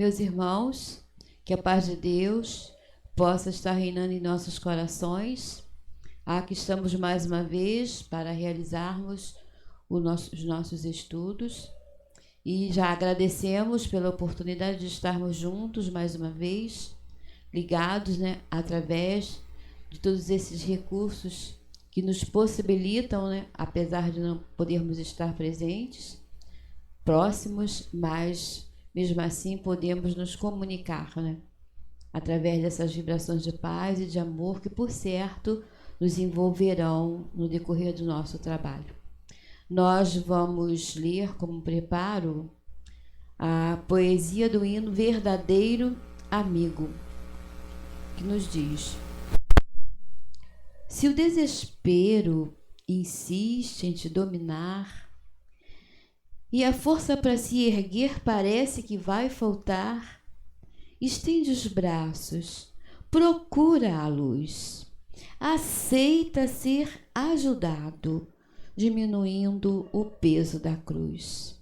Meus irmãos, que a paz de Deus possa estar reinando em nossos corações. Aqui estamos mais uma vez para realizarmos os nossos estudos e já agradecemos pela oportunidade de estarmos juntos mais uma vez, ligados, através de todos esses recursos que nos possibilitam, apesar de não podermos estar presentes, próximos, mas mesmo assim podemos nos comunicar, através dessas vibrações de paz e de amor que, por certo, nos envolverão no decorrer do nosso trabalho. Nós vamos ler como preparo a poesia do hino Verdadeiro Amigo, que nos diz: se o desespero insiste em te dominar e a força para se erguer parece que vai faltar, estende os braços, procura a luz, aceita ser ajudado, diminuindo o peso da cruz.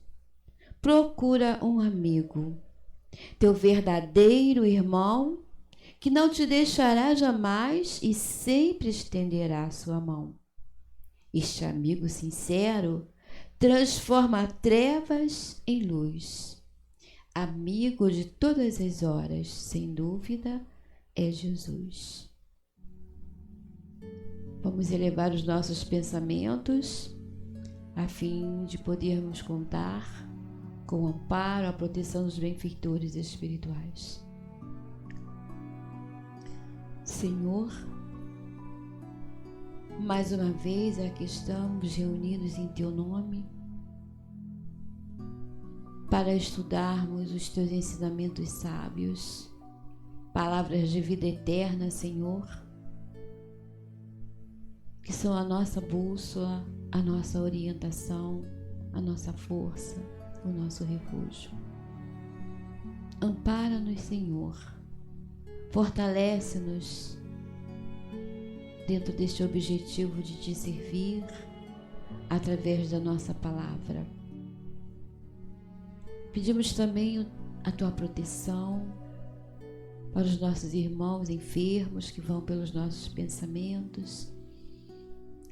Procura um amigo, teu verdadeiro irmão, que não te deixará jamais e sempre estenderá a sua mão. Este amigo sincero transforma trevas em luz. Amigo de todas as horas, sem dúvida, é Jesus. Vamos elevar os nossos pensamentos a fim de podermos contar com o amparo, a proteção dos benfeitores espirituais. Senhor, mais uma vez aqui estamos reunidos em Teu nome para estudarmos os Teus ensinamentos sábios, palavras de vida eterna, Senhor, que são a nossa bússola, a nossa orientação, a nossa força, o nosso refúgio. Ampara-nos, Senhor, fortalece-nos dentro deste objetivo de te servir através da nossa palavra. Pedimos também a tua proteção para os nossos irmãos enfermos que vão pelos nossos pensamentos,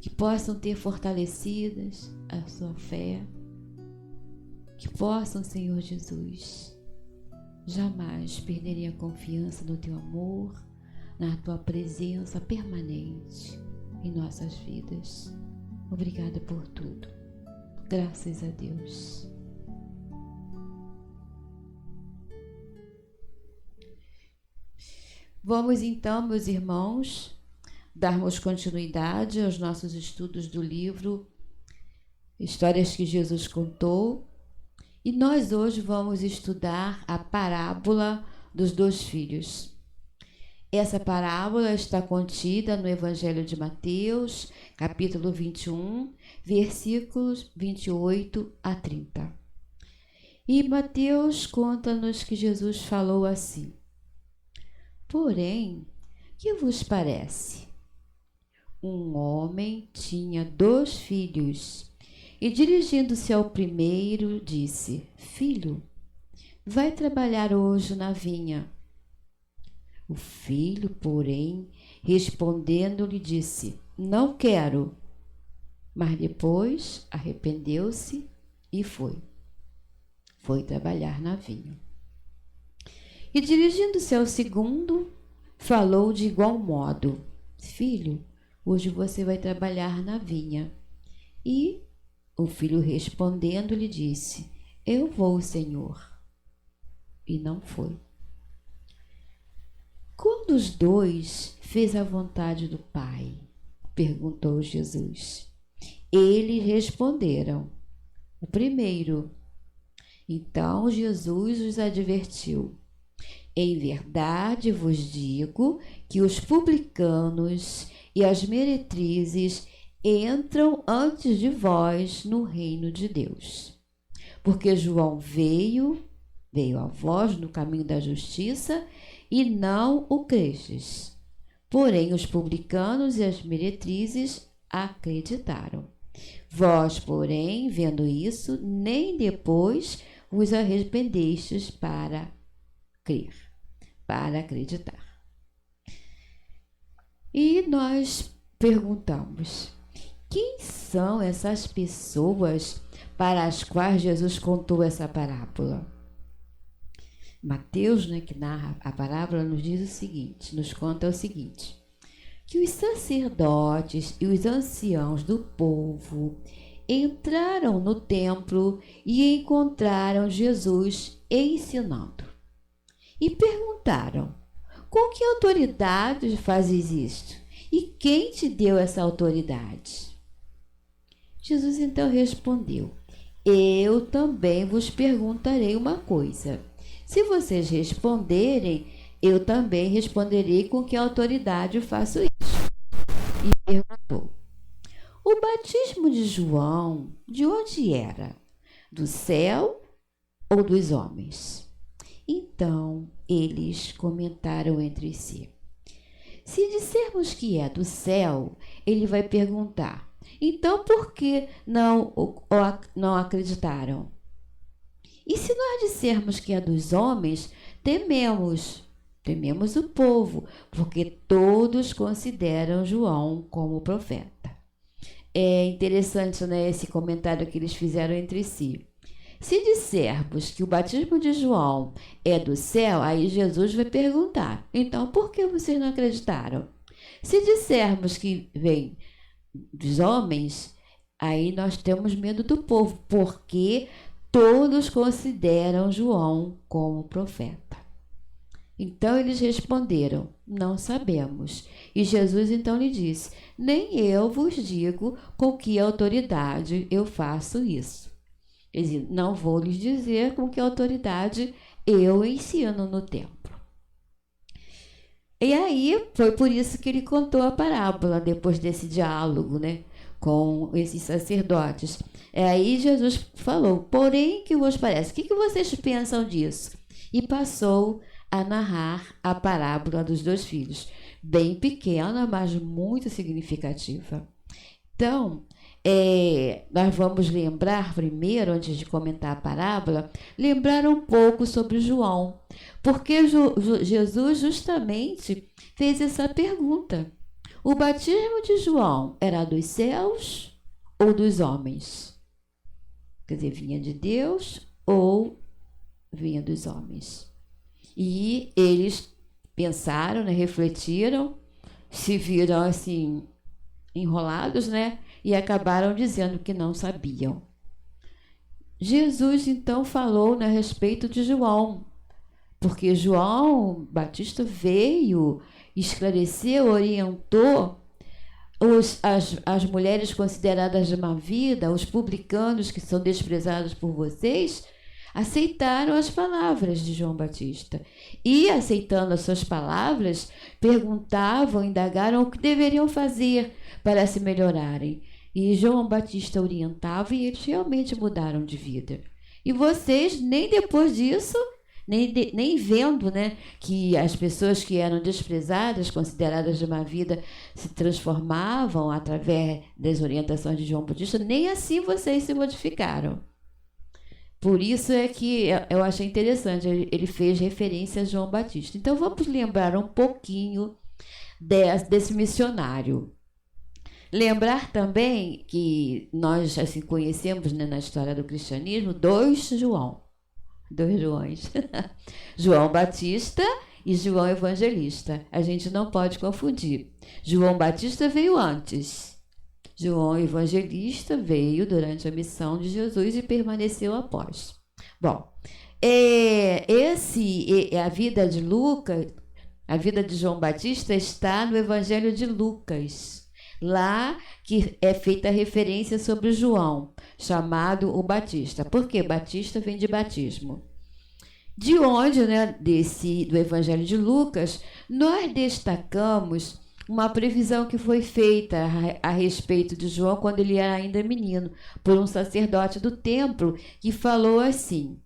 que possam ter fortalecidas a sua fé, que possam, Senhor Jesus, jamais perderem a confiança no teu amor, na tua presença permanente em nossas vidas. Obrigada por tudo. Graças a Deus. Vamos então, meus irmãos, darmos continuidade aos nossos estudos do livro Histórias que Jesus Contou. E nós hoje vamos estudar a parábola dos dois filhos. Essa parábola está contida no Evangelho de Mateus, capítulo 21, versículos 28 a 30. E Mateus conta-nos que Jesus falou assim: porém, que vos parece? Um homem tinha 2 filhos e, dirigindo-se ao primeiro, disse: filho, vai trabalhar hoje na vinha. O filho, porém, respondendo-lhe, disse: não quero. Mas depois arrependeu-se e foi. Foi trabalhar na vinha. E dirigindo-se ao segundo, falou de igual modo: filho, hoje você vai trabalhar na vinha. E o filho respondendo lhe disse: eu vou, Senhor. E não foi. Qual dos 2 fez a vontade do Pai? Perguntou Jesus. Eles responderam: o primeiro. Então Jesus os advertiu: em verdade vos digo que os publicanos e as meretrizes entram antes de vós no reino de Deus. Porque João veio a vós no caminho da justiça e não o crestes. Porém, os publicanos e as meretrizes acreditaram. Vós, porém, vendo isso, nem depois vos arrependestes para crer, para acreditar. E nós perguntamos: quem são essas pessoas para as quais Jesus contou essa parábola? Mateus, que narra a parábola, nos diz o seguinte, nos conta o seguinte: que os sacerdotes e os anciãos do povo entraram no templo e encontraram Jesus ensinando. E perguntaram: com que autoridade fazes isto? E quem te deu essa autoridade? Jesus então respondeu: eu também vos perguntarei uma coisa. Se vocês responderem, eu também responderei com que autoridade faço isso. E perguntou: o batismo de João, de onde era? Do céu ou dos homens? Então eles comentaram entre si: se dissermos que é do céu, ele vai perguntar: então por que não acreditaram? E se nós dissermos que é dos homens, tememos o povo, porque todos consideram João como profeta. É interessante, esse comentário que eles fizeram entre si. Se dissermos que o batismo de João é do céu, aí Jesus vai perguntar: então por que vocês não acreditaram? Se dissermos que vem dos homens, aí nós temos medo do povo, porque todos consideram João como profeta. Então eles responderam: não sabemos. E Jesus então lhe disse: nem eu vos digo com que autoridade eu faço isso. Quer dizer, não vou lhes dizer com que autoridade eu ensino no templo. E aí foi por isso que ele contou a parábola, depois desse diálogo, com esses sacerdotes. Aí Jesus falou: porém, que vos parece? O que vocês pensam disso? E passou a narrar a parábola dos 2 filhos, bem pequena, mas muito significativa. Então, nós vamos lembrar primeiro, antes de comentar a parábola, lembrar um pouco sobre João, porque Jesus justamente fez essa pergunta: o batismo de João era dos céus ou dos homens? Quer dizer, vinha de Deus ou vinha dos homens? E eles pensaram, refletiram, se viram assim enrolados, e acabaram dizendo que não sabiam. Jesus então falou a respeito de João, porque João Batista veio, esclareceu, orientou as mulheres consideradas de má vida, os publicanos que são desprezados por vocês, aceitaram as palavras de João Batista. E, aceitando as suas palavras, perguntavam, indagaram o que deveriam fazer para se melhorarem. E João Batista orientava e eles realmente mudaram de vida. E vocês, nem depois disso, nem vendo que as pessoas que eram desprezadas, consideradas de má vida, se transformavam através das orientações de João Batista, nem assim vocês se modificaram. Por isso é que eu achei interessante, ele fez referência a João Batista. Então vamos lembrar um pouquinho desse missionário. Lembrar também que nós assim conhecemos na história do cristianismo 2 Joões. João Batista e João Evangelista. A gente não pode confundir. João Batista veio antes. João Evangelista veio durante a missão de Jesus e permaneceu após. Bom, a vida de Lucas, a vida de João Batista está no Evangelho de Lucas. Lá que é feita a referência sobre João, chamado o Batista. Por quê? Batista vem de batismo. De onde, do Evangelho de Lucas, nós destacamos uma previsão que foi feita a respeito de João quando ele era ainda menino, por um sacerdote do templo, que falou assim: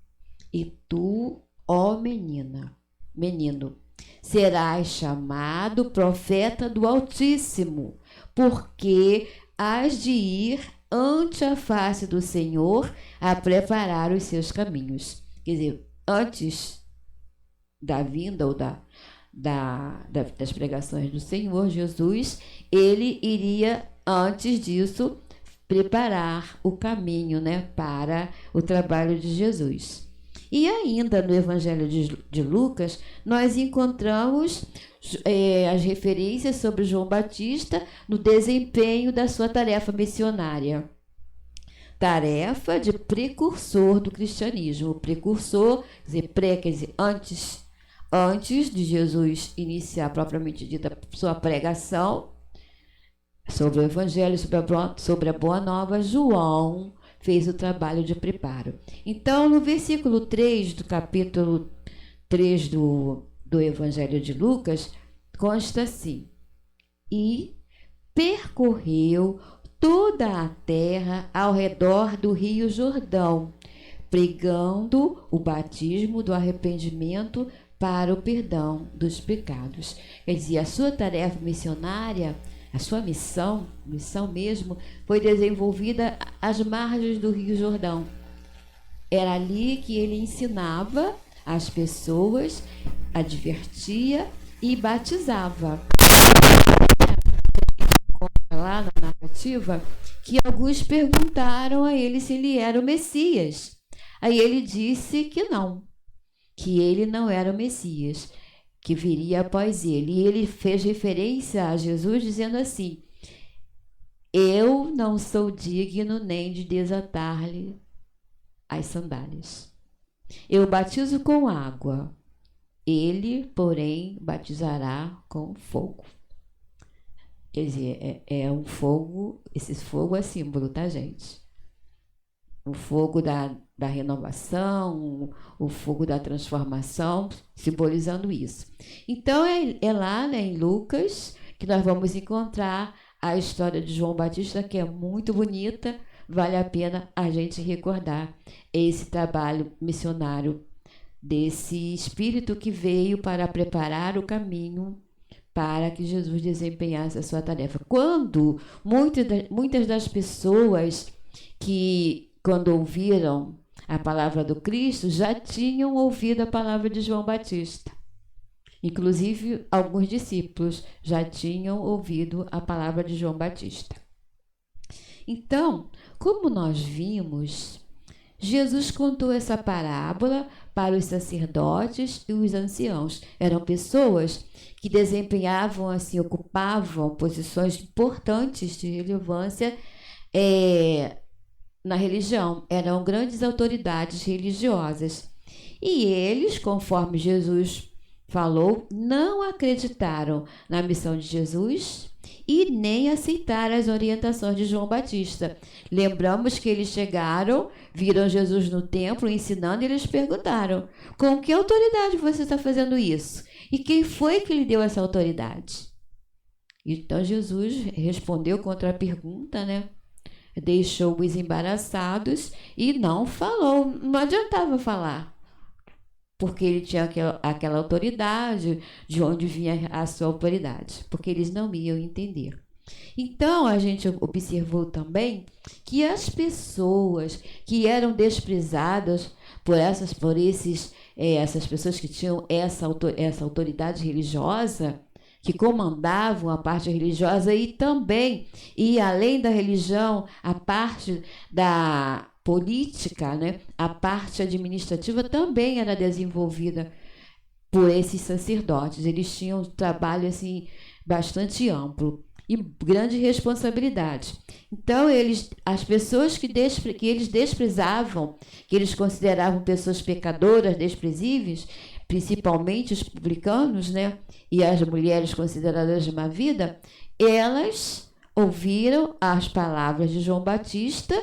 e tu, ó menino, serás chamado profeta do Altíssimo, porque hás de ir ante a face do Senhor a preparar os seus caminhos. Quer dizer, antes da vinda ou das pregações do Senhor Jesus, ele iria, antes disso, preparar o caminho, né, para o trabalho de Jesus. E ainda no Evangelho de Lucas, nós encontramos as referências sobre João Batista no desempenho da sua tarefa missionária. Tarefa de precursor do cristianismo. Precursor, quer dizer, antes de Jesus iniciar propriamente dita sua pregação sobre o Evangelho, sobre a Boa Nova, João fez o trabalho de preparo. Então, no versículo 3 do capítulo 3 do Evangelho de Lucas, consta assim: e percorreu toda a terra ao redor do rio Jordão, pregando o batismo do arrependimento para o perdão dos pecados. Quer dizer, a sua tarefa missionária, a sua missão mesmo, foi desenvolvida às margens do rio Jordão. Era ali que ele ensinava as pessoas, advertia e batizava. Lá na narrativa, que alguns perguntaram a ele se ele era o Messias. Aí ele disse que não, que ele não era o Messias, que viria após ele. E ele fez referência a Jesus dizendo assim: eu não sou digno nem de desatar-lhe as sandálias. Eu batizo com água, ele, porém, batizará com fogo. Quer dizer, é um fogo, esse fogo é símbolo, tá, gente? O fogo da renovação, o fogo da transformação, simbolizando isso. Então, é lá, né, em Lucas, que nós vamos encontrar a história de João Batista, que é muito bonita, vale a pena a gente recordar esse trabalho missionário desse espírito que veio para preparar o caminho para que Jesus desempenhasse a sua tarefa. Quando muitas das pessoas que, quando ouviram a palavra do Cristo, já tinham ouvido a palavra de João Batista. Inclusive, alguns discípulos já tinham ouvido a palavra de João Batista. Então, como nós vimos, Jesus contou essa parábola para os sacerdotes e os anciãos. Eram pessoas que desempenhavam, assim, ocupavam posições importantes de relevância na religião. Eram grandes autoridades religiosas. E eles, conforme Jesus falou, não acreditaram na missão de Jesus e nem aceitaram as orientações de João Batista. Lembramos que eles chegaram, viram Jesus no templo ensinando e eles perguntaram: com que autoridade você está fazendo isso? E quem foi que lhe deu essa autoridade? Então Jesus respondeu contra a pergunta, né? Deixou-os embaraçados e não falou, não adiantava falar, porque ele tinha aquela autoridade, de onde vinha a sua autoridade, porque eles não iam entender. Então, a gente observou também que as pessoas que eram desprezadas por essas pessoas que tinham essa autoridade religiosa, que comandavam a parte religiosa e também, e além da religião, a parte da política, né? A parte administrativa também era desenvolvida por esses sacerdotes. Eles tinham um trabalho assim, bastante amplo e grande responsabilidade. Então, as pessoas que eles desprezavam, que eles consideravam pessoas pecadoras, desprezíveis, principalmente os publicanos, né? E as mulheres consideradas de má vida, elas ouviram as palavras de João Batista,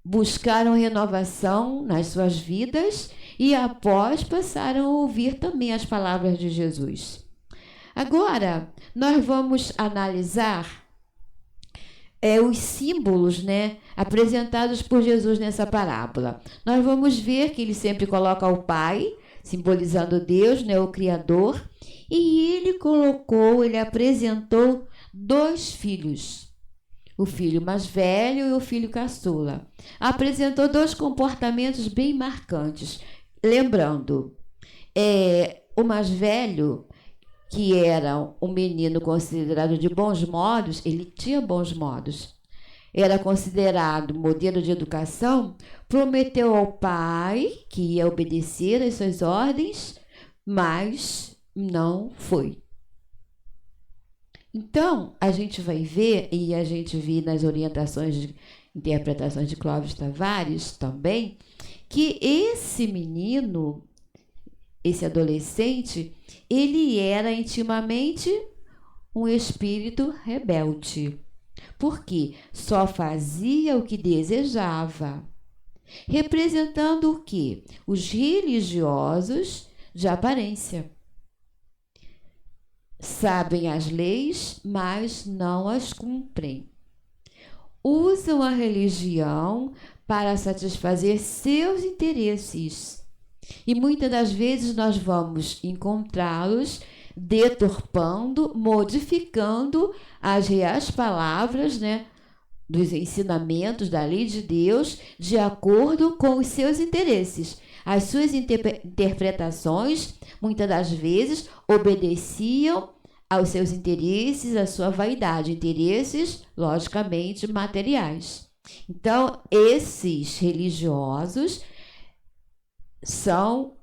buscaram renovação nas suas vidas e após passaram a ouvir também as palavras de Jesus. Agora, nós vamos analisar os símbolos, né, apresentados por Jesus nessa parábola. Nós vamos ver que ele sempre coloca o Pai, simbolizando Deus, né, o Criador, e ele apresentou 2 filhos, o filho mais velho e o filho caçula. Apresentou 2 comportamentos bem marcantes. Lembrando, O mais velho, que era um menino considerado de bons modos, ele tinha bons modos, era considerado modelo de educação, prometeu ao pai que ia obedecer às suas ordens, mas não foi. Então, a gente vai ver, e a gente vê nas orientações de interpretações de Clóvis Tavares também, que esse menino, esse adolescente, ele era intimamente um espírito rebelde. Porque só fazia o que desejava, representando o quê? Os religiosos de aparência. Sabem as leis, mas não as cumprem. Usam a religião para satisfazer seus interesses. E muitas das vezes nós vamos encontrá-los deturpando, modificando as reais palavras, né, dos ensinamentos da lei de Deus de acordo com os seus interesses. As suas interpretações, muitas das vezes, obedeciam aos seus interesses, à sua vaidade, interesses, logicamente, materiais. Então, esses religiosos são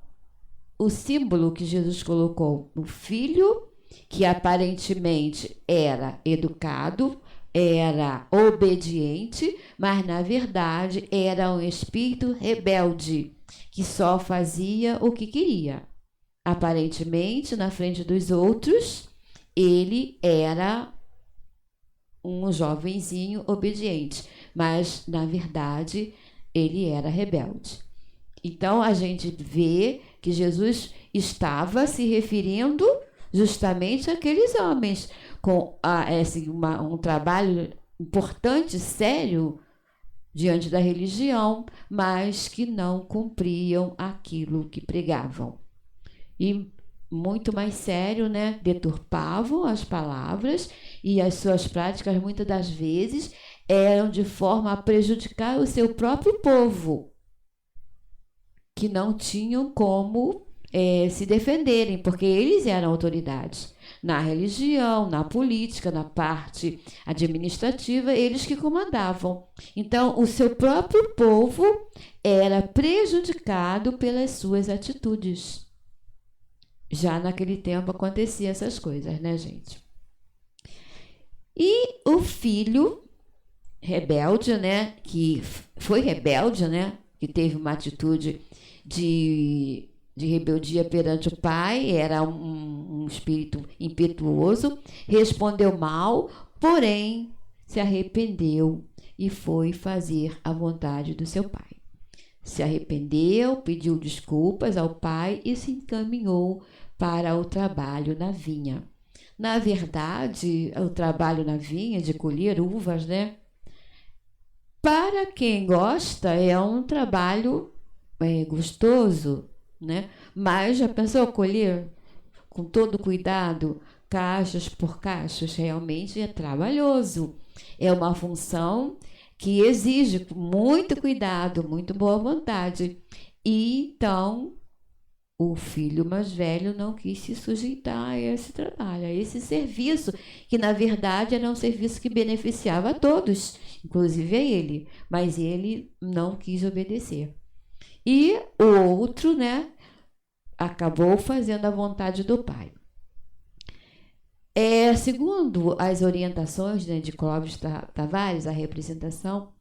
o símbolo que Jesus colocou no filho, que aparentemente era educado, era obediente, mas na verdade era um espírito rebelde, que só fazia o que queria. Aparentemente, na frente dos outros, ele era um jovenzinho obediente, mas na verdade ele era rebelde. Então a gente vê que Jesus estava se referindo justamente àqueles homens com um trabalho importante, sério, diante da religião, mas que não cumpriam aquilo que pregavam. E muito mais sério, né? Deturpavam as palavras e as suas práticas, muitas das vezes, eram de forma a prejudicar o seu próprio povo, que não tinham como se defenderem, porque eles eram autoridades. Na religião, na política, na parte administrativa, eles que comandavam. Então, o seu próprio povo era prejudicado pelas suas atitudes. Já naquele tempo acontecia essas coisas, né, gente? E o filho rebelde, né, que foi rebelde, né, que teve uma atitude de rebeldia perante o pai, era um espírito impetuoso, respondeu mal, porém se arrependeu e foi fazer a vontade do seu pai. Se arrependeu, pediu desculpas ao pai e se encaminhou para o trabalho na vinha. Na verdade, o trabalho na vinha, de colher uvas, né? Para quem gosta, é um trabalho gostoso, né? Mas já pensou colher com todo cuidado, caixas por caixas? Realmente é trabalhoso. É uma função que exige muito cuidado, muito boa vontade. E então o filho mais velho não quis se sujeitar a esse trabalho, a esse serviço, que na verdade era um serviço que beneficiava a todos, inclusive a ele, mas ele não quis obedecer. E o outro, né, acabou fazendo a vontade do pai. Segundo as orientações, né, de Clóvis Tavares, a representação,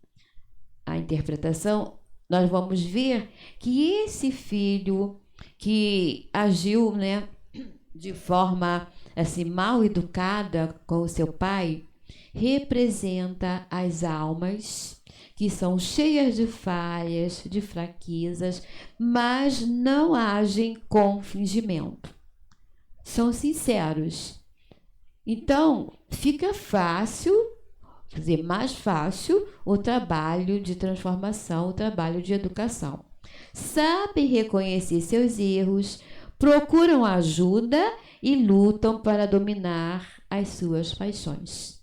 a interpretação, nós vamos ver que esse filho que agiu, né, de forma assim mal educada com o seu pai, representa as almas que são cheias de falhas, de fraquezas, mas não agem com fingimento. São sinceros. Então, fica fácil, quer dizer, mais fácil o trabalho de transformação, o trabalho de educação. Sabem reconhecer seus erros, procuram ajuda e lutam para dominar as suas paixões.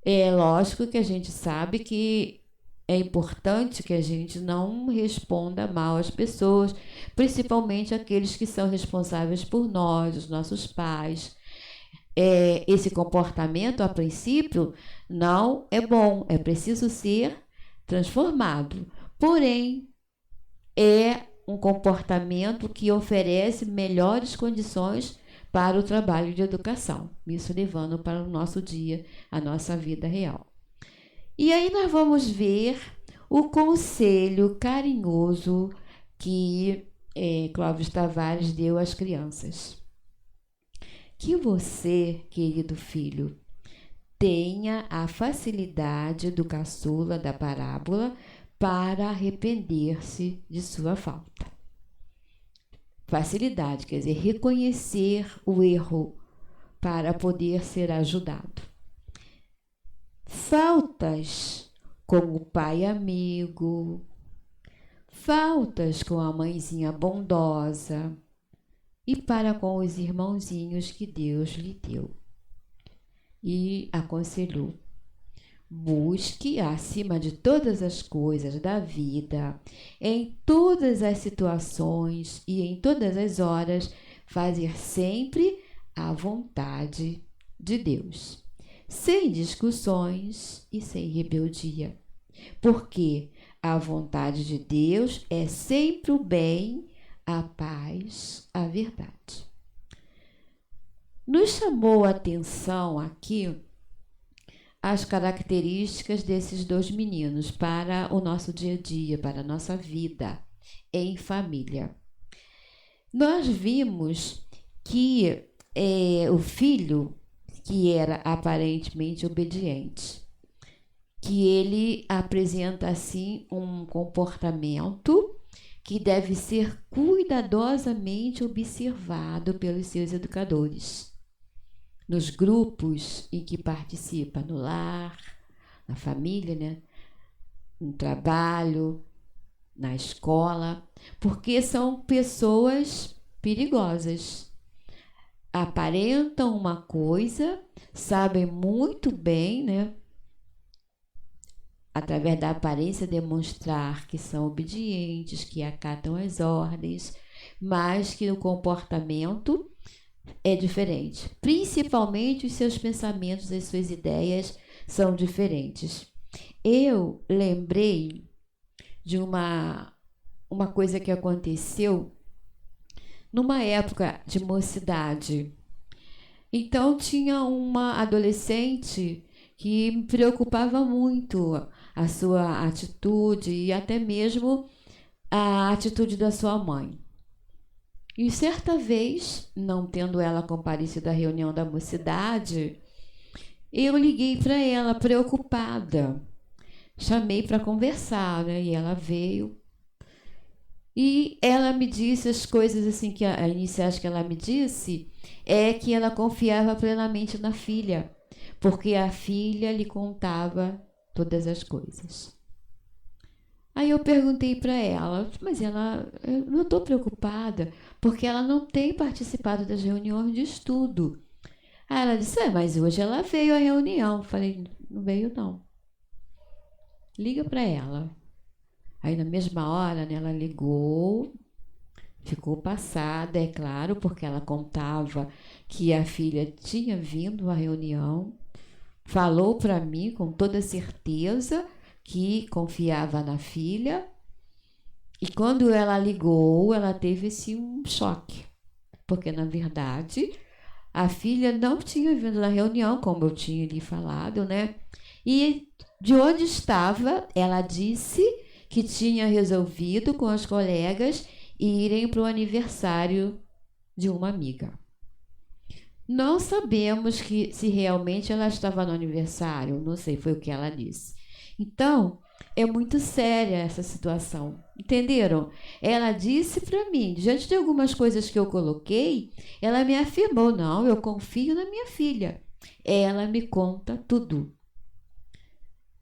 É lógico que a gente sabe que é importante que a gente não responda mal às pessoas, principalmente aqueles que são responsáveis por nós, os nossos pais. Esse comportamento, a princípio, não é bom, é preciso ser transformado. Porém, é um comportamento que oferece melhores condições para o trabalho de educação, isso levando para o nosso dia, a nossa vida real. E aí nós vamos ver o conselho carinhoso que Clóvis Tavares deu às crianças. Que você, querido filho, tenha a facilidade do caçula da parábola para arrepender-se de sua falta. Facilidade, quer dizer, reconhecer o erro para poder ser ajudado. Faltas com o pai amigo, faltas com a mãezinha bondosa e para com os irmãozinhos que Deus lhe deu. E aconselhou: busque, acima de todas as coisas da vida, em todas as situações e em todas as horas, fazer sempre a vontade de Deus, sem discussões e sem rebeldia, porque a vontade de Deus é sempre o bem, a paz, a verdade. Nos chamou a atenção aqui as características desses dois meninos para o nosso dia a dia, para a nossa vida em família. Nós vimos que o filho, que era aparentemente obediente, que ele apresenta assim um comportamento que deve ser cuidadosamente observado pelos seus educadores, nos grupos em que participa, no lar, na família, né? No trabalho, na escola, porque são pessoas perigosas. Aparentam uma coisa, sabem muito bem, né? Através da aparência, demonstrar que são obedientes, que acatam as ordens, mas que o comportamento é diferente. Principalmente os seus pensamentos, as suas ideias são diferentes. Eu lembrei de uma coisa que aconteceu numa época de mocidade. Então, tinha uma adolescente que me preocupava muito a sua atitude e até mesmo a atitude da sua mãe. E certa vez, não tendo ela comparecido à reunião da mocidade, eu liguei para ela preocupada. Chamei para conversar, né? E ela veio. E ela me disse as coisas assim, que a iniciais que ela me disse, é que ela confiava plenamente na filha, porque a filha lhe contava todas as coisas. Aí eu perguntei para ela, mas eu não estou preocupada, porque ela não tem participado das reuniões de estudo. Aí ela disse, mas hoje ela veio à reunião. Eu falei, não veio não. Liga para ela. Aí na mesma hora, né, ela ligou, ficou passada, é claro, porque ela contava que a filha tinha vindo à reunião, falou para mim com toda certeza que confiava na filha, e quando ela ligou, ela teve assim, um choque, porque na verdade a filha não tinha vindo na reunião, como eu tinha lhe falado, né? E de onde estava, ela disse que tinha resolvido com as colegas irem para o aniversário de uma amiga. Não sabemos se realmente ela estava no aniversário, não sei, foi o que ela disse. Então, é muito séria essa situação, entenderam? Ela disse para mim, diante de algumas coisas que eu coloquei, ela me afirmou, não, eu confio na minha filha. Ela me conta tudo.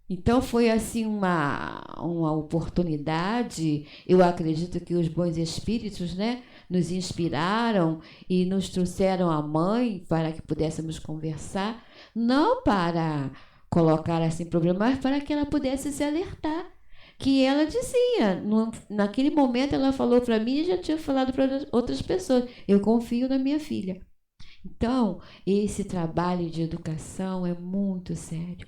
Então foi assim uma oportunidade, eu acredito que os bons espíritos, né, nos inspiraram e nos trouxeram a mãe para que pudéssemos conversar, não para colocar assim problemas para que ela pudesse se alertar. Que ela dizia, naquele momento ela falou para mim e já tinha falado para outras pessoas, eu confio na minha filha. Então, esse trabalho de educação é muito sério.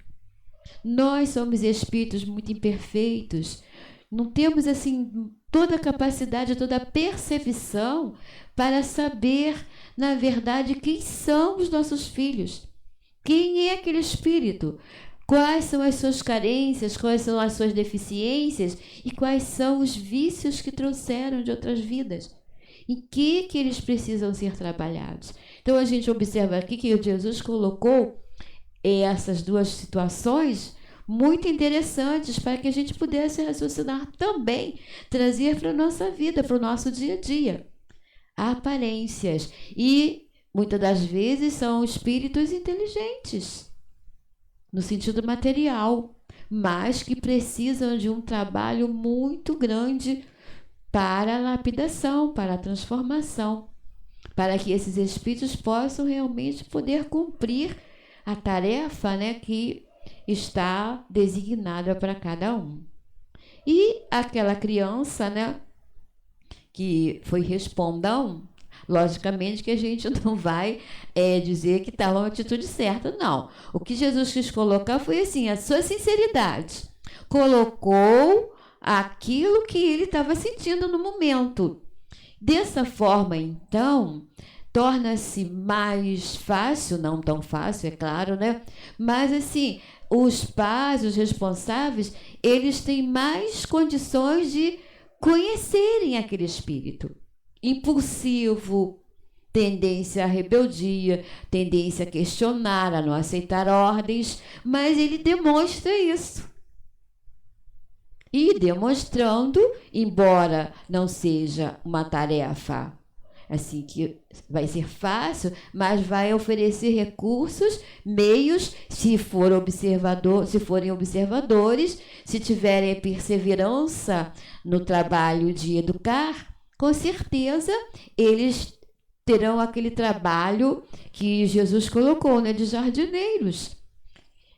Nós somos espíritos muito imperfeitos, não temos assim toda a capacidade, toda a percepção para saber, na verdade, quem são os nossos filhos. Quem é aquele espírito? Quais são as suas carências, quais são as suas deficiências e quais são os vícios que trouxeram de outras vidas? Em que eles precisam ser trabalhados? Então a gente observa aqui que Jesus colocou essas duas situações muito interessantes para que a gente pudesse raciocinar também, trazer para a nossa vida, para o nosso dia a dia. Aparências. E muitas das vezes são espíritos inteligentes, no sentido material, mas que precisam de um trabalho muito grande para a lapidação, para a transformação, para que esses espíritos possam realmente poder cumprir a tarefa, né, que está designada para cada um. E aquela criança, né, que foi respondão, logicamente que a gente não vai dizer que estava uma atitude certa, não. O que Jesus quis colocar foi assim, a sua sinceridade. Colocou aquilo que ele estava sentindo no momento. Dessa forma, então, torna-se mais fácil, não tão fácil, é claro, né? Mas assim, os pais, os responsáveis, eles têm mais condições de conhecerem aquele espírito impulsivo, tendência à rebeldia, tendência a questionar, a não aceitar ordens, mas ele demonstra isso. E demonstrando, embora não seja uma tarefa assim que vai ser fácil, mas vai oferecer recursos, meios, se forem observadores, se tiverem perseverança no trabalho de educar, com certeza eles terão aquele trabalho que Jesus colocou, né, de jardineiros,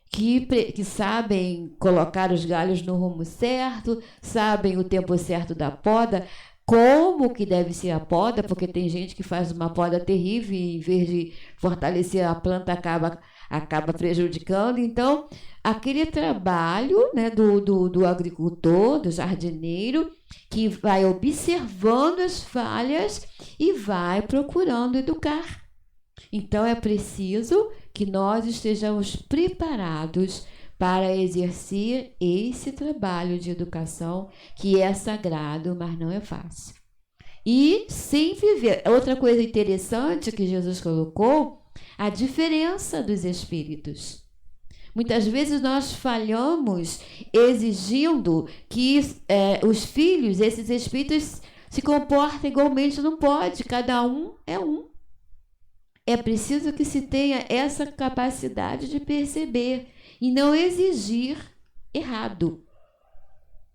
que sabem colocar os galhos no rumo certo, sabem o tempo certo da poda, como que deve ser a poda, porque tem gente que faz uma poda terrível e em vez de fortalecer a planta acaba prejudicando. Então, aquele trabalho, né, do agricultor, do jardineiro, que vai observando as falhas e vai procurando educar. Então, é preciso que nós estejamos preparados para exercer esse trabalho de educação que é sagrado, mas não é fácil. E sempre ver. Outra coisa interessante que Jesus colocou, a diferença dos espíritos. Muitas vezes nós falhamos exigindo que os filhos, esses espíritos, se comportem igualmente. Não pode, cada um é um. É preciso que se tenha essa capacidade de perceber e não exigir errado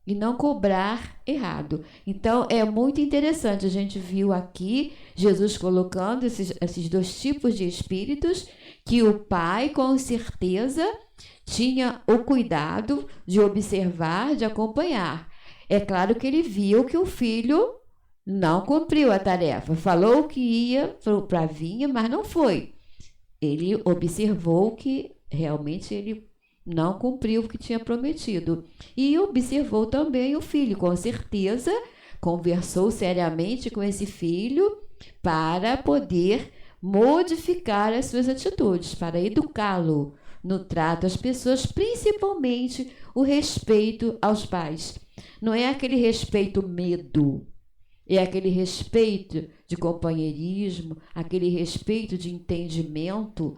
e não cobrar errado. Então, é muito interessante. A gente viu aqui Jesus colocando esses dois tipos de espíritos que o pai, com certeza, tinha o cuidado de observar, de acompanhar. É claro que ele viu que o filho não cumpriu a tarefa, falou que ia para a vinha, mas não foi. Ele observou que realmente ele não cumpriu o que tinha prometido. E observou também o filho, com certeza, conversou seriamente com esse filho para poder modificar as suas atitudes, para educá-lo no trato às pessoas, principalmente o respeito aos pais. Não é aquele respeito medo, é aquele respeito de companheirismo, aquele respeito de entendimento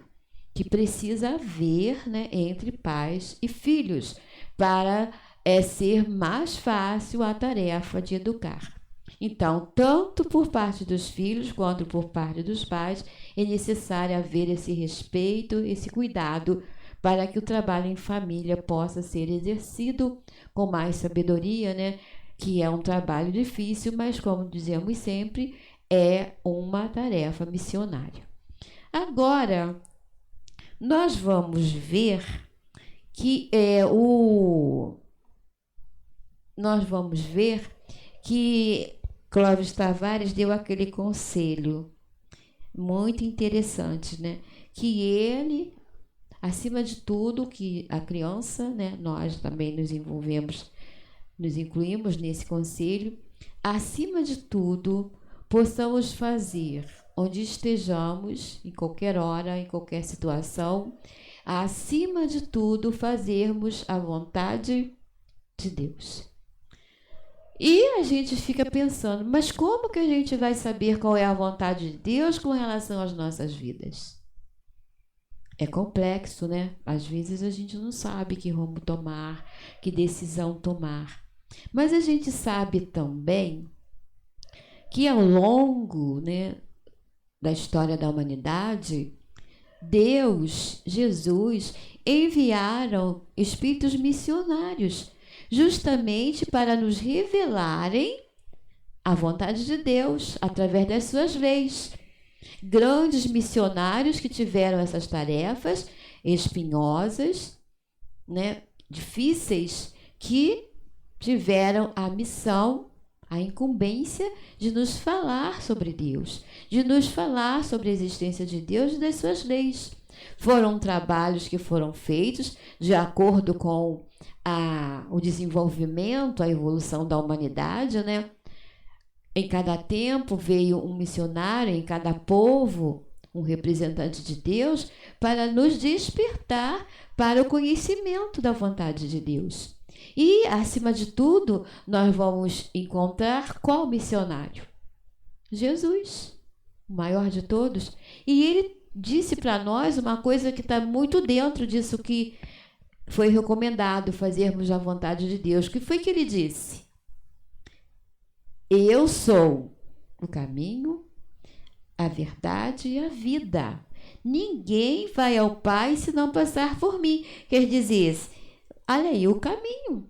que precisa haver, né, entre pais e filhos, para ser mais fácil a tarefa de educar. Então, tanto por parte dos filhos quanto por parte dos pais, é necessário haver esse respeito, esse cuidado, para que o trabalho em família possa ser exercido com mais sabedoria, né? Que é um trabalho difícil, mas, como dizemos sempre, é uma tarefa missionária. Agora, nós vamos ver que nós vamos ver que Clóvis Tavares deu aquele conselho muito interessante, né? Que ele, acima de tudo, que a criança, né? Nós também nos incluímos nesse conselho, acima de tudo, possamos fazer, onde estejamos, em qualquer hora, em qualquer situação, acima de tudo, fazermos a vontade de Deus. E a gente fica pensando, mas como que a gente vai saber qual é a vontade de Deus com relação às nossas vidas? É complexo, né? Às vezes a gente não sabe que rumo tomar, que decisão tomar. Mas a gente sabe também que ao longo, né, da história da humanidade, Deus, Jesus, enviaram espíritos missionários justamente para nos revelarem a vontade de Deus através das suas leis. Grandes missionários que tiveram essas tarefas espinhosas, né, difíceis, que tiveram a missão, a incumbência de nos falar sobre Deus, de nos falar sobre a existência de Deus e das suas leis. Foram trabalhos que foram feitos de acordo com o desenvolvimento, a evolução da humanidade, né? Em cada tempo veio um missionário, em cada povo um representante de Deus, para nos despertar para o conhecimento da vontade de Deus. E, acima de tudo, nós vamos encontrar qual missionário? Jesus, o maior de todos. E ele disse para nós uma coisa que está muito dentro disso que foi recomendado fazermos a vontade de Deus. O que foi que ele disse? Eu sou o caminho, a verdade e a vida. Ninguém vai ao Pai se não passar por mim. Quer dizer, olha aí, o caminho,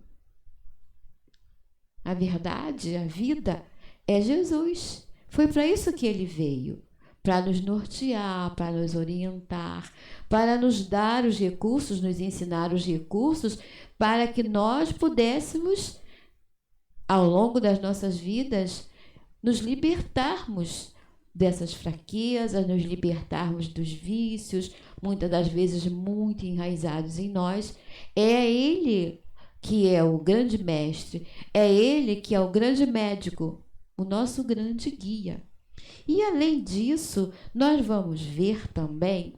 a verdade, a vida é Jesus. Foi para isso que ele veio, para nos nortear, para nos orientar, para nos dar os recursos, nos ensinar os recursos para que nós pudéssemos, ao longo das nossas vidas, nos libertarmos dessas fraquezas, nos libertarmos dos vícios, muitas das vezes muito enraizados em nós. É Ele que é o grande mestre, é Ele que é o grande médico, o nosso grande guia. E além disso, nós vamos ver também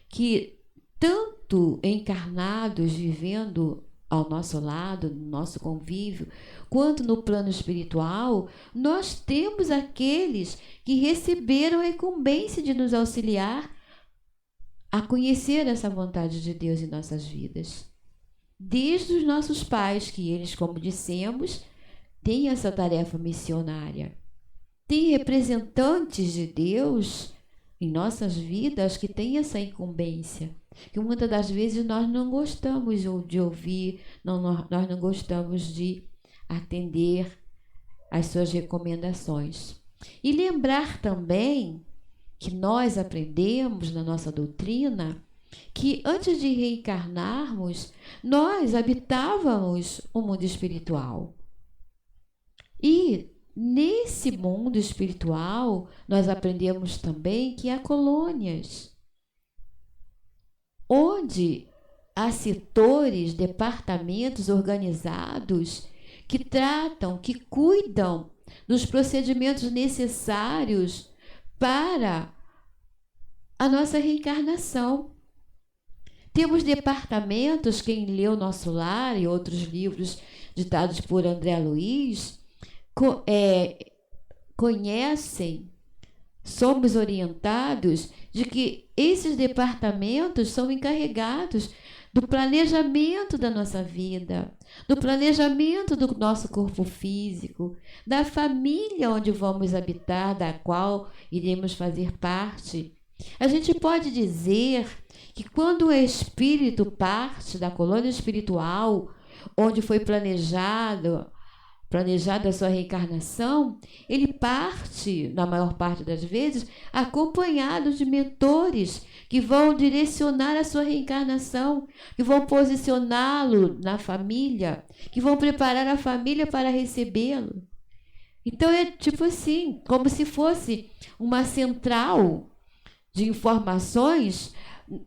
que tanto encarnados vivendo ao nosso lado, no nosso convívio, quanto no plano espiritual, nós temos aqueles que receberam a incumbência de nos auxiliar a conhecer essa vontade de Deus em nossas vidas. Desde os nossos pais, que eles, como dissemos, têm essa tarefa missionária. Tem representantes de Deus em nossas vidas que têm essa incumbência, que muitas das vezes nós não gostamos de ouvir, nós não gostamos de atender às suas recomendações. E lembrar também que nós aprendemos na nossa doutrina que antes de reencarnarmos, nós habitávamos o mundo espiritual. E nesse mundo espiritual, nós aprendemos também que há colônias, onde há setores, departamentos organizados que tratam, que cuidam dos procedimentos necessários para a nossa reencarnação. Temos departamentos, quem leu Nosso Lar e outros livros ditados por André Luiz, conhecem, somos orientados de que esses departamentos são encarregados do planejamento da nossa vida, do planejamento do nosso corpo físico, da família onde vamos habitar, da qual iremos fazer parte. A gente pode dizer que quando o espírito parte da colônia espiritual, onde foi planejado planejado a sua reencarnação, ele parte, na maior parte das vezes, acompanhado de mentores que vão direcionar a sua reencarnação, que vão posicioná-lo na família, que vão preparar a família para recebê-lo. Então é tipo assim, como se fosse uma central de informações.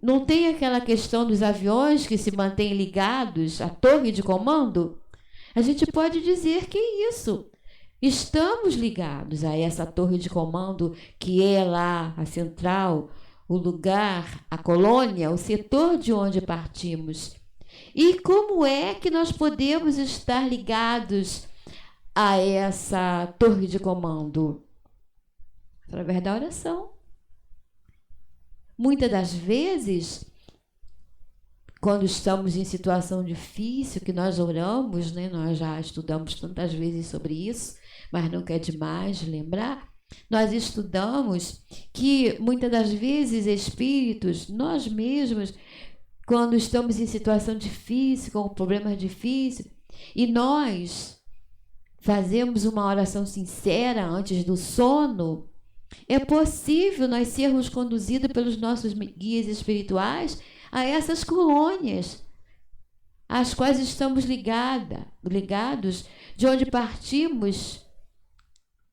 Não tem aquela questão dos aviões que se mantêm ligados à torre de comando? A gente pode dizer que é isso. Estamos ligados a essa torre de comando que é lá a central, o lugar, a colônia, o setor de onde partimos. E como é que nós podemos estar ligados a essa torre de comando? Através da oração. Muitas das vezes, quando estamos em situação difícil, que nós oramos, né? Nós já estudamos tantas vezes sobre isso, mas nunca é demais lembrar. Nós estudamos que muitas das vezes espíritos, nós mesmos, quando estamos em situação difícil, com problemas difíceis, e nós fazemos uma oração sincera antes do sono, é possível nós sermos conduzidos pelos nossos guias espirituais a essas colônias, às quais estamos ligados, de onde partimos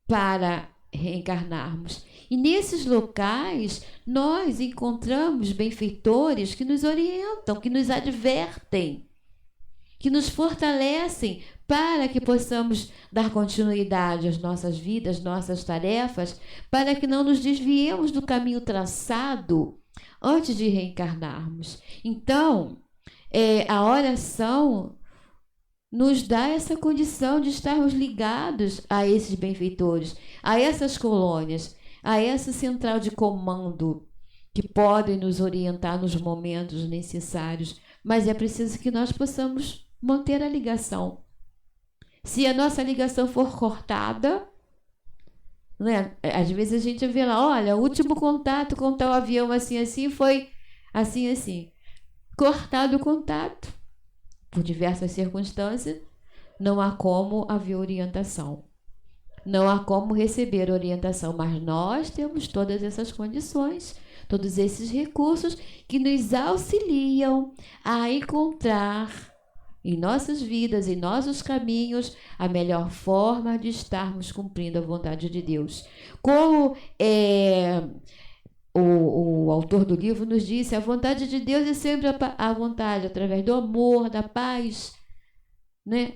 para reencarnarmos. E nesses locais, nós encontramos benfeitores que nos orientam, que nos advertem, que nos fortalecem para que possamos dar continuidade às nossas vidas, nossas tarefas, para que não nos desviemos do caminho traçado antes de reencarnarmos. Então, a oração nos dá essa condição de estarmos ligados a esses benfeitores, a essas colônias, a essa central de comando que podem nos orientar nos momentos necessários, mas é preciso que nós possamos manter a ligação. Se a nossa ligação for cortada, né? Às vezes a gente vê lá, olha, o último contato com tal avião assim foi assim. Cortado o contato, por diversas circunstâncias, não há como haver orientação. Não há como receber orientação, mas nós temos todas essas condições, todos esses recursos que nos auxiliam a encontrar em nossas vidas, em nossos caminhos, a melhor forma de estarmos cumprindo a vontade de Deus. Como o autor do livro nos disse, a vontade de Deus é sempre a vontade, através do amor, da paz, né?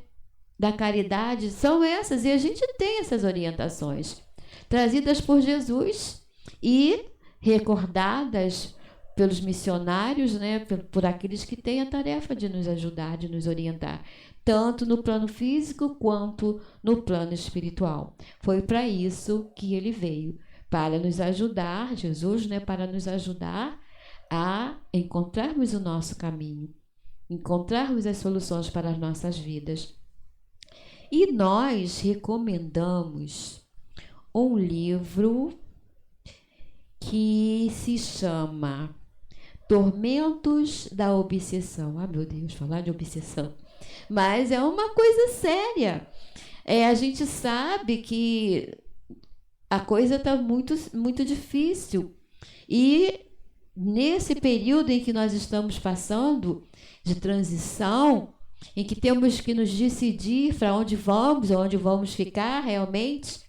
Da caridade, são essas. E a gente tem essas orientações, trazidas por Jesus e recordadas pelos missionários, né, por aqueles que têm a tarefa de nos ajudar, de nos orientar, tanto no plano físico quanto no plano espiritual. Foi para isso que ele veio, para nos ajudar, Jesus, né, para nos ajudar a encontrarmos o nosso caminho, encontrarmos as soluções para as nossas vidas. E nós recomendamos um livro que se chama Tormentos da Obsessão. Ah, meu Deus, falar de obsessão. Mas é uma coisa séria. A gente sabe que a coisa está muito, muito difícil. E nesse período em que nós estamos passando de transição, em que temos que nos decidir para onde vamos ficar realmente,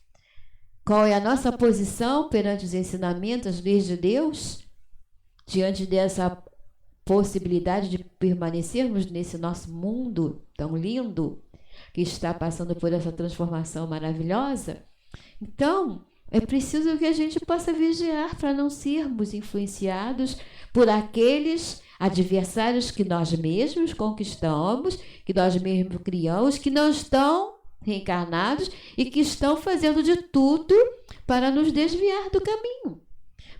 qual é a nossa posição perante os ensinamentos, as leis de Deus, diante dessa possibilidade de permanecermos nesse nosso mundo tão lindo, que está passando por essa transformação maravilhosa. Então, é preciso que a gente possa vigiar para não sermos influenciados por aqueles adversários que nós mesmos conquistamos, que nós mesmos criamos, que não estão reencarnados e que estão fazendo de tudo para nos desviar do caminho,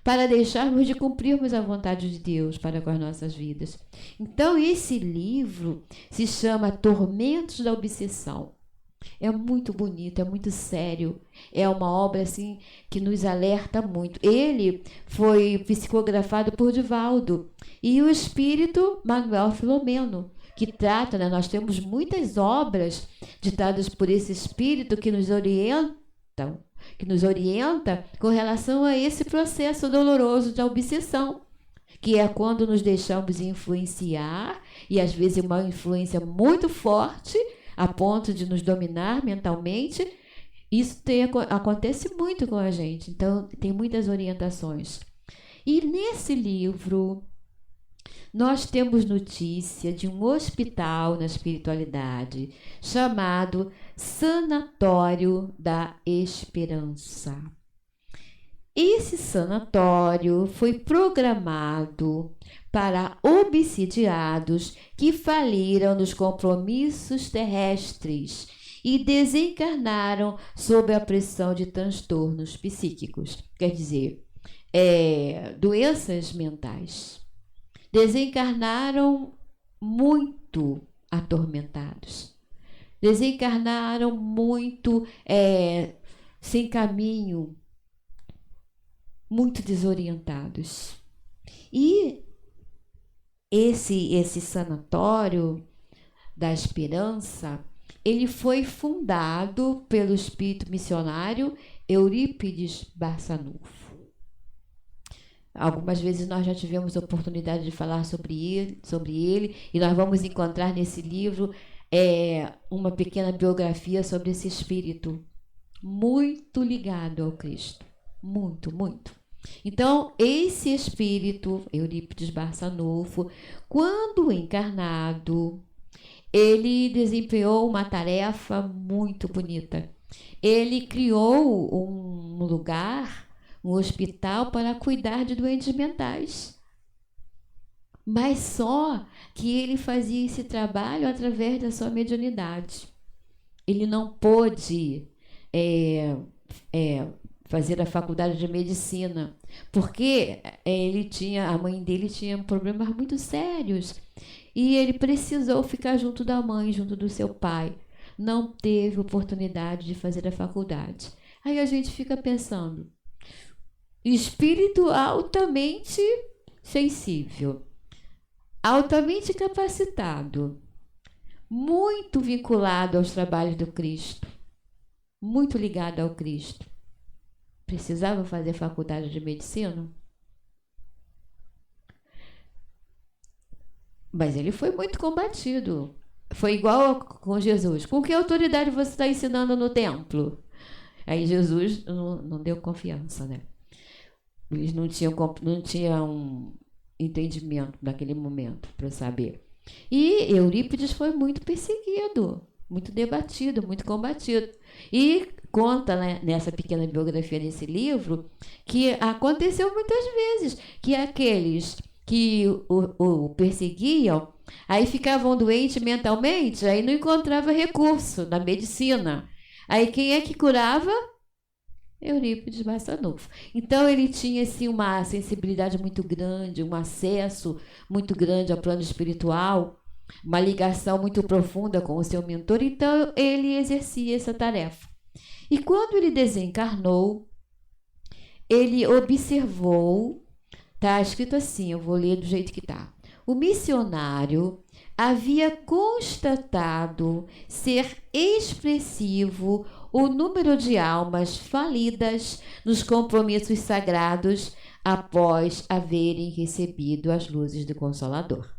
para deixarmos de cumprirmos a vontade de Deus para com as nossas vidas. Então, esse livro se chama Tormentos da Obsessão. É muito bonito, é muito sério. É uma obra assim que nos alerta muito. Ele foi psicografado por Divaldo e o espírito Manuel Filomeno, que trata, né? Nós temos muitas obras ditadas por esse Espírito que nos orienta com relação a esse processo doloroso de obsessão, que é quando nos deixamos influenciar, e às vezes uma influência muito forte, a ponto de nos dominar mentalmente. Isso acontece muito com a gente, então tem muitas orientações. E nesse livro, nós temos notícia de um hospital na espiritualidade chamado Sanatório da Esperança. Esse sanatório foi programado para obsidiados que faliram nos compromissos terrestres e desencarnaram sob a pressão de transtornos psíquicos, quer dizer, doenças mentais. Desencarnaram muito atormentados, desencarnaram muito sem caminho, muito desorientados. E esse sanatório da Esperança, ele foi fundado pelo espírito missionário Eurípides Barçanufo. Algumas vezes nós já tivemos a oportunidade de falar sobre ele, e nós vamos encontrar nesse livro uma pequena biografia sobre esse espírito, muito ligado ao Cristo, muito, muito. Então, esse espírito, Eurípides Barçanufo, quando encarnado, ele desempenhou uma tarefa muito bonita. Ele criou um lugar, um hospital para cuidar de doentes mentais. Mas só que ele fazia esse trabalho através da sua mediunidade. Ele não pôde fazer a faculdade de medicina, porque a mãe dele tinha problemas muito sérios e ele precisou ficar junto da mãe, junto do seu pai. Não teve oportunidade de fazer a faculdade. Aí a gente fica pensando, espírito altamente sensível, altamente capacitado, muito vinculado aos trabalhos do Cristo, muito ligado ao Cristo. Precisava fazer faculdade de medicina? Mas ele foi muito combatido. Foi igual com Jesus. Com que autoridade você está ensinando no templo? Aí Jesus não deu confiança, né? Eles não tinham entendimento naquele momento para saber. E Eurípides foi muito perseguido, muito debatido, muito combatido. E conta, né, nessa pequena biografia desse livro, que aconteceu muitas vezes que aqueles que o perseguiam, aí ficavam doentes mentalmente, aí não encontrava recurso na medicina. Aí quem é que curava? Eurípides Barçanufo. Então ele tinha assim, uma sensibilidade muito grande, um acesso muito grande ao plano espiritual, uma ligação muito profunda com o seu mentor, então ele exercia essa tarefa. E quando ele desencarnou, ele observou, está escrito assim, eu vou ler do jeito que está. O missionário havia constatado ser expressivo o número de almas falidas nos compromissos sagrados após haverem recebido as luzes do Consolador.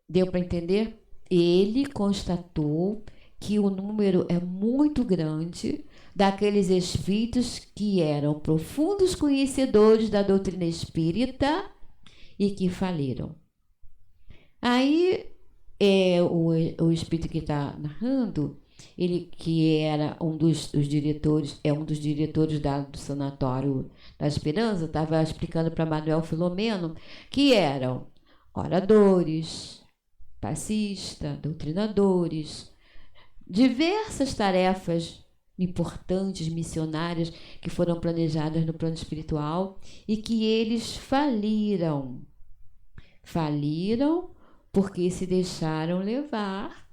Deu para entender? Ele constatou que o número é muito grande daqueles espíritos que eram profundos conhecedores da doutrina espírita e que faliram. Aí, o espírito que está narrando, ele que era um dos diretores, um dos diretores do Sanatório da Esperança, estava explicando para Manuel Filomeno que eram oradores, passistas, doutrinadores, diversas tarefas importantes, missionárias, que foram planejadas no plano espiritual e que eles faliram. Faliram porque se deixaram levar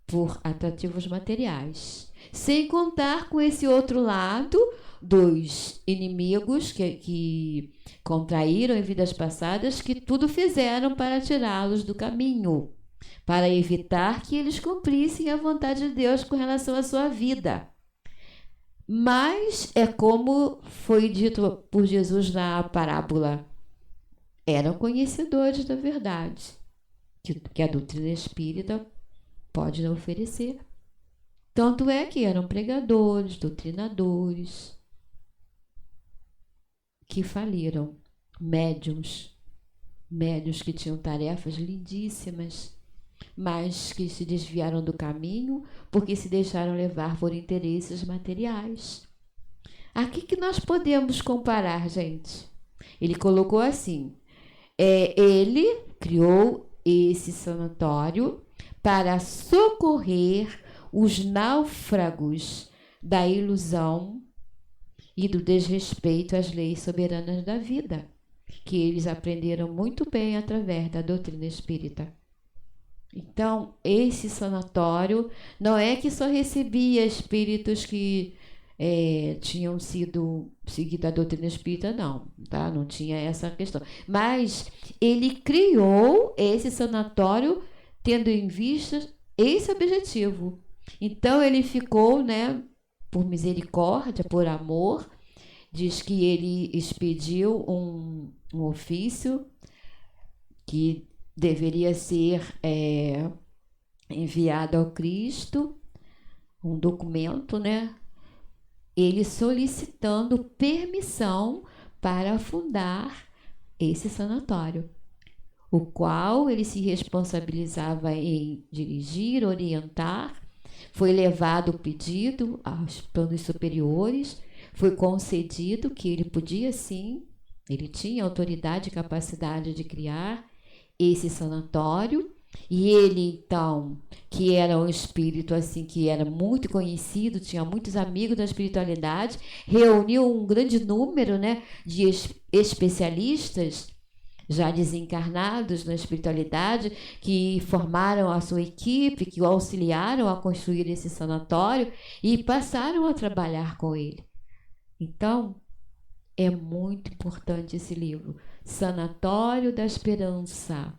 por atrativos materiais. Sem contar com esse outro lado dos inimigos que contraíram em vidas passadas, que tudo fizeram para tirá-los do caminho, para evitar que eles cumprissem a vontade de Deus com relação à sua vida. Mas é como foi dito por Jesus na parábola: eram conhecedores da verdade, que a doutrina espírita pode oferecer. Tanto é que eram pregadores, doutrinadores, que faliram, médiuns que tinham tarefas lindíssimas, mas que se desviaram do caminho porque se deixaram levar por interesses materiais. Aqui que nós podemos comparar, gente. Ele colocou assim: ele criou esse sanatório para socorrer os náufragos da ilusão e do desrespeito às leis soberanas da vida, que eles aprenderam muito bem através da doutrina espírita. Então, esse sanatório não é que só recebia espíritos que tinham sido seguido a doutrina espírita, não, tá? Não tinha essa questão. Mas ele criou esse sanatório tendo em vista esse objetivo. Então, ele ficou, né, por misericórdia, por amor, diz que ele expediu um ofício que deveria ser enviado ao Cristo, um documento, né? Ele solicitando permissão para fundar esse sanatório, o qual ele se responsabilizava em dirigir, orientar. Foi levado o pedido aos planos superiores, foi concedido que ele podia sim, ele tinha autoridade e capacidade de criar esse sanatório. E ele, então, que era um espírito assim, que era muito conhecido, tinha muitos amigos da espiritualidade, reuniu um grande número, né, de especialistas já desencarnados na espiritualidade, que formaram a sua equipe, que o auxiliaram a construir esse sanatório e passaram a trabalhar com ele. Então, é muito importante esse livro, Sanatório da Esperança,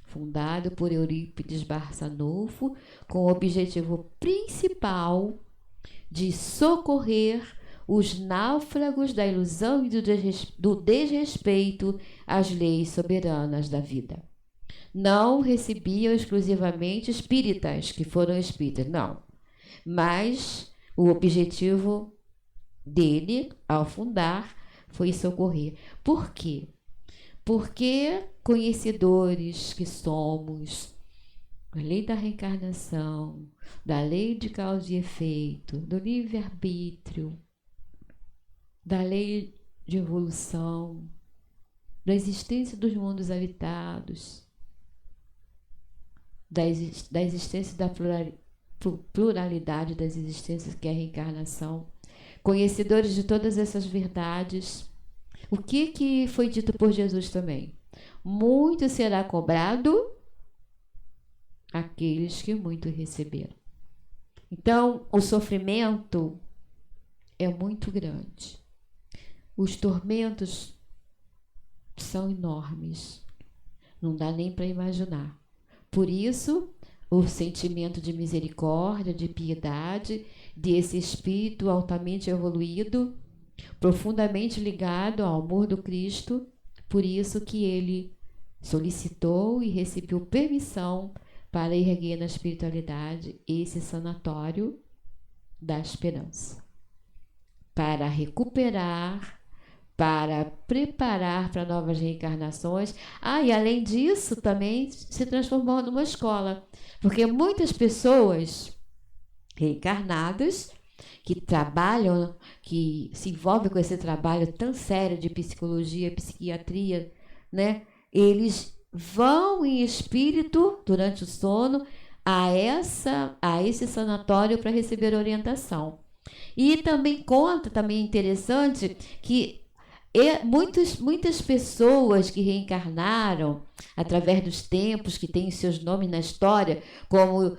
fundado por Eurípides Barçanufo, com o objetivo principal de socorrer os náufragos da ilusão e do desrespeito às leis soberanas da vida. Não recebiam exclusivamente espíritas, que foram espíritas, não. Mas o objetivo dele, ao fundar, foi socorrer. Por quê? Porque conhecedores que somos da lei da reencarnação, da lei de causa e efeito, do livre-arbítrio, da lei de evolução, da existência dos mundos habitados, da existência da pluralidade das existências, que é a reencarnação, conhecedores de todas essas verdades. O que foi dito por Jesus também? Muito será cobrado àqueles que muito receberam. Então, o sofrimento é muito grande. Os tormentos são enormes. Não dá nem para imaginar. Por isso, o sentimento de misericórdia, de piedade, desse espírito altamente evoluído, profundamente ligado ao amor do Cristo, por isso que ele solicitou e recebeu permissão para erguer na espiritualidade esse sanatório da esperança, para recuperar, para preparar para novas reencarnações. E além disso, também se transformou numa escola, porque muitas pessoas reencarnadas que trabalham, que se envolvem com esse trabalho tão sério de psicologia, psiquiatria, né? Eles vão em espírito durante o sono a esse sanatório para receber orientação. E também conta, também interessante, que E muitas pessoas que reencarnaram através dos tempos, que têm seus nomes na história, como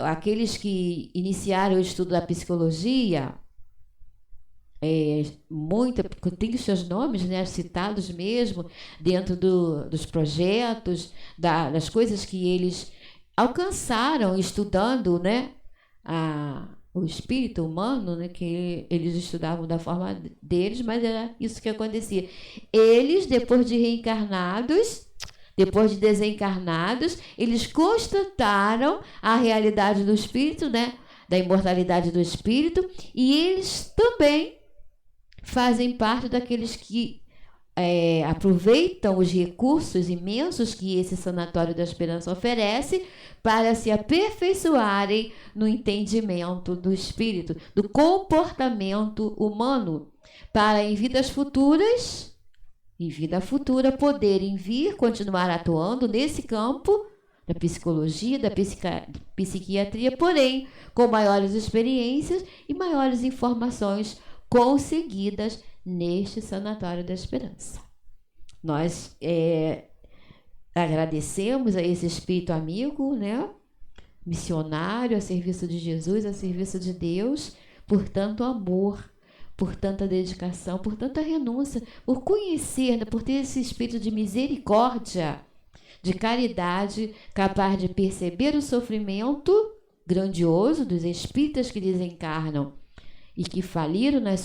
aqueles que iniciaram o estudo da psicologia, tem os seus nomes, né, citados mesmo, dentro dos projetos, das coisas que eles alcançaram estudando, né, o espírito humano, né, que eles estudavam da forma deles, mas era isso que acontecia. Eles, depois de reencarnados, depois de desencarnados, eles constataram a realidade do espírito, né, da imortalidade do espírito, e eles também fazem parte daqueles que aproveitam os recursos imensos que esse Sanatório da Esperança oferece para se aperfeiçoarem no entendimento do espírito, do comportamento humano, para em vida futura, poderem continuar atuando nesse campo da psicologia, da psiquiatria, porém com maiores experiências e maiores informações conseguidas neste Sanatório da Esperança. Nós agradecemos a esse espírito amigo, né, missionário a serviço de Jesus, a serviço de Deus, por tanto amor, por tanta dedicação, por tanta renúncia, por conhecer, né, por ter esse espírito de misericórdia, de caridade, capaz de perceber o sofrimento grandioso dos espíritas que desencarnam e que faliram nas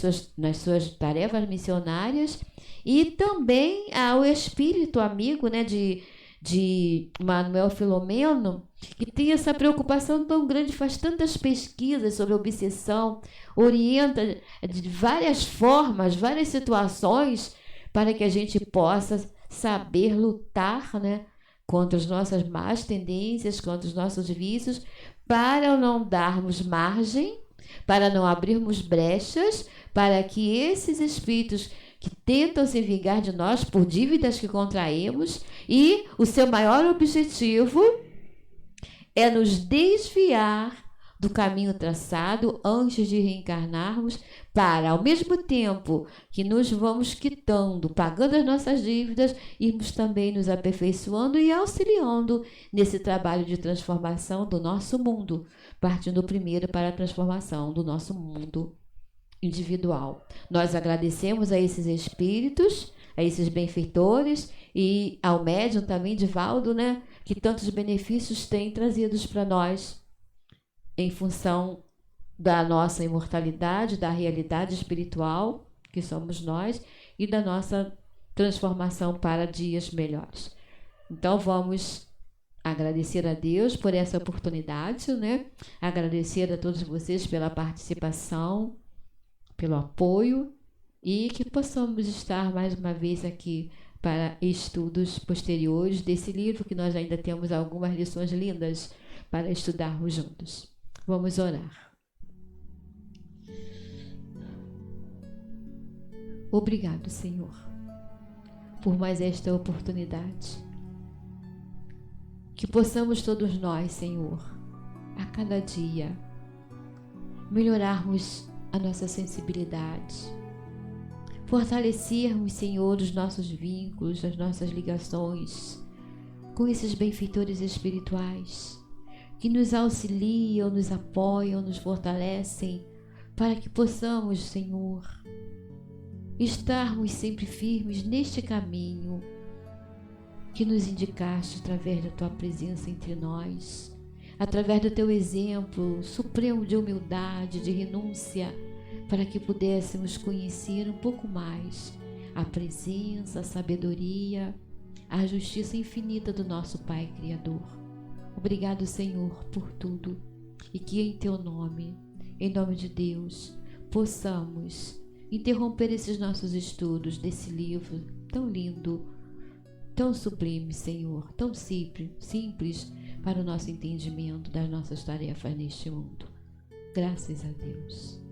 suas tarefas missionárias, e também ao espírito amigo, né, de Manuel Filomeno, que tem essa preocupação tão grande, faz tantas pesquisas sobre obsessão, orienta de várias formas, várias situações, para que a gente possa saber lutar, né, contra as nossas más tendências, contra os nossos vícios, para não darmos margem, para não abrirmos brechas, para que esses espíritos que tentam se vingar de nós por dívidas que contraímos, e o seu maior objetivo é nos desviar do caminho traçado antes de reencarnarmos, para, ao mesmo tempo que nos vamos quitando, pagando as nossas dívidas, irmos também nos aperfeiçoando e auxiliando nesse trabalho de transformação do nosso mundo, partindo primeiro para a transformação do nosso mundo individual. Nós agradecemos a esses espíritos, a esses benfeitores, e ao médium também, Divaldo, né, que tantos benefícios têm trazidos para nós em função da nossa imortalidade, da realidade espiritual que somos nós e da nossa transformação para dias melhores. Então vamos agradecer a Deus por essa oportunidade, né? Agradecer a todos vocês pela participação, pelo apoio, e que possamos estar mais uma vez aqui para estudos posteriores desse livro, que nós ainda temos algumas lições lindas para estudarmos juntos. Vamos orar. Obrigado, Senhor, por mais esta oportunidade. Que possamos todos nós, Senhor, a cada dia, melhorarmos a nossa sensibilidade, fortalecermos, Senhor, os nossos vínculos, as nossas ligações com esses benfeitores espirituais que nos auxiliam, nos apoiam, nos fortalecem, para que possamos, Senhor, estarmos sempre firmes neste caminho que nos indicaste através da Tua presença entre nós, através do Teu exemplo supremo de humildade, de renúncia, para que pudéssemos conhecer um pouco mais a presença, a sabedoria, a justiça infinita do nosso Pai Criador. Obrigado, Senhor, por tudo, e que em Teu nome, em nome de Deus, possamos interromper esses nossos estudos desse livro tão lindo, tão sublime, Senhor, tão simples para o nosso entendimento das nossas tarefas neste mundo. Graças a Deus.